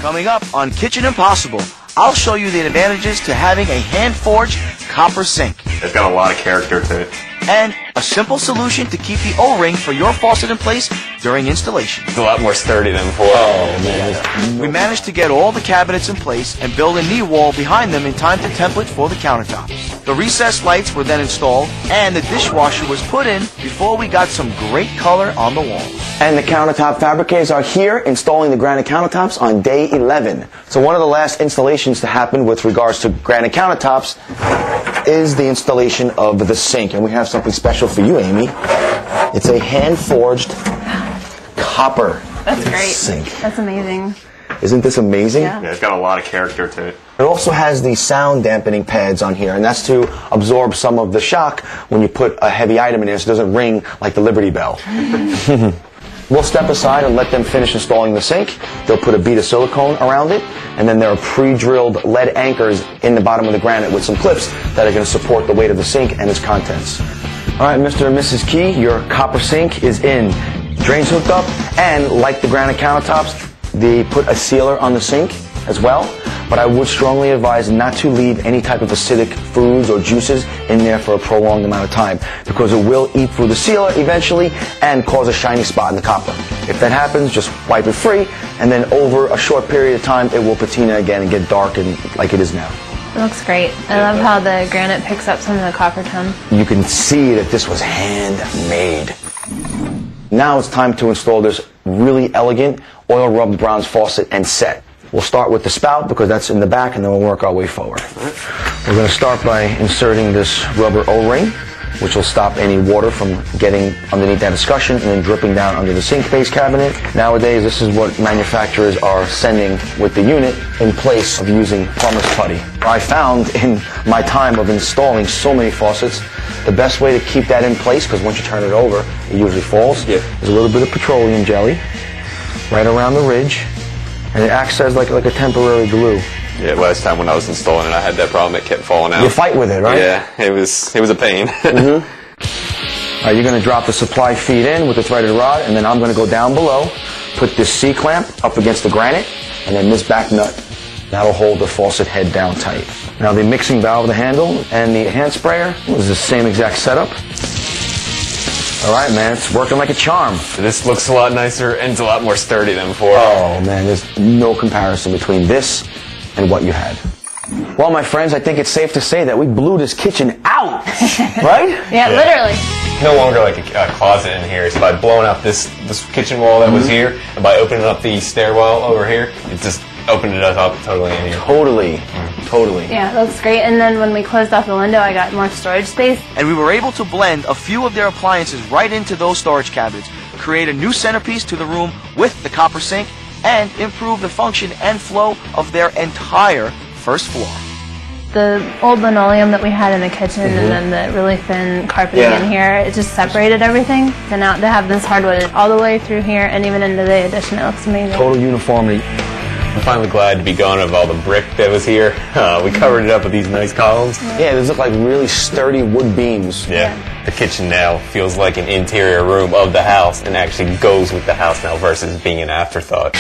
Coming up on Kitchen Impossible, I'll show you the advantages to having a hand-forged copper sink. It's got a lot of character to it. And a simple solution to keep the O-ring for your faucet in place during installation. It's a lot more sturdy than before. Oh, man. We managed to get all the cabinets in place and build a knee wall behind them in time to template for the countertops. The recessed lights were then installed and the dishwasher was put in before we got some great color on the walls. And the countertop fabricators are here installing the granite countertops on day 11. So one of the last installations to happen with regards to granite countertops is the installation of the sink. And we have something special for you, Amy. It's a hand-forged copper sink. That's amazing. Isn't this amazing? Yeah. Yeah, it's got a lot of character to it. It also has the sound dampening pads on here, and that's to absorb some of the shock when you put a heavy item in there so it doesn't ring like the Liberty Bell. We'll step aside and let them finish installing the sink. They'll put a bead of silicone around it, and then there are pre-drilled lead anchors in the bottom of the granite with some clips that are going to support the weight of the sink and its contents. All right, Mr. and Mrs. Key, your copper sink is in. Drains hooked up, and like the granite countertops, they put a sealer on the sink as well. But I would strongly advise not to leave any type of acidic foods or juices in there for a prolonged amount of time, because it will eat through the sealer eventually and cause a shiny spot in the copper. If that happens, just wipe it free, and then over a short period of time, it will patina again and get dark and like it is now. It looks great. I love how the granite picks up some of the copper tone. You can see that this was handmade. Now it's time to install this really elegant oil-rubbed bronze faucet and set. We'll start with the spout because that's in the back, and then we'll work our way forward. We're going to start by inserting this rubber O-ring, which will stop any water from getting underneath that escutcheon and then dripping down under the sink base cabinet. Nowadays, this is what manufacturers are sending with the unit in place of using plumber's putty. I found in my time of installing so many faucets, the best way to keep that in place, because once you turn it over, it usually falls, is a little bit of petroleum jelly right around the ridge. And it acts as like a temporary glue. Yeah, last time when I was installing it, I had that problem. It kept falling out. You fight with it, right? Yeah, it was a pain. All right, you're going to drop the supply feed in with the threaded rod, and then I'm going to go down below, put this C-clamp up against the granite, and then this back nut. That'll hold the faucet head down tight. Now the mixing valve, the handle, and the hand sprayer is the same exact setup. All right, man, it's working like a charm. This looks a lot nicer and it's a lot more sturdy than before. Oh, man, there's no comparison between this and what you had. Well, my friends, I think it's safe to say that we blew this kitchen out, right? Yeah, literally. No longer like a closet in here. So by blowing out this kitchen wall that was here, and by opening up the stairwell over here, it just opened it up totally in here. Totally. Totally. Yeah, it looks great. And then when we closed off the window, I got more storage space. And we were able to blend a few of their appliances right into those storage cabinets, create a new centerpiece to the room with the copper sink, and improve the function and flow of their entire first floor. The old linoleum that we had in the kitchen and then the really thin carpeting in here, it just separated everything. So now to have this hardwood all the way through here and even into the addition, it looks amazing. Total uniformity. I'm finally glad to be gone of all the brick that was here. We covered it up with these nice columns. Yeah, these look like really sturdy wood beams. Yeah. The kitchen now feels like an interior room of the house and actually goes with the house now versus being an afterthought.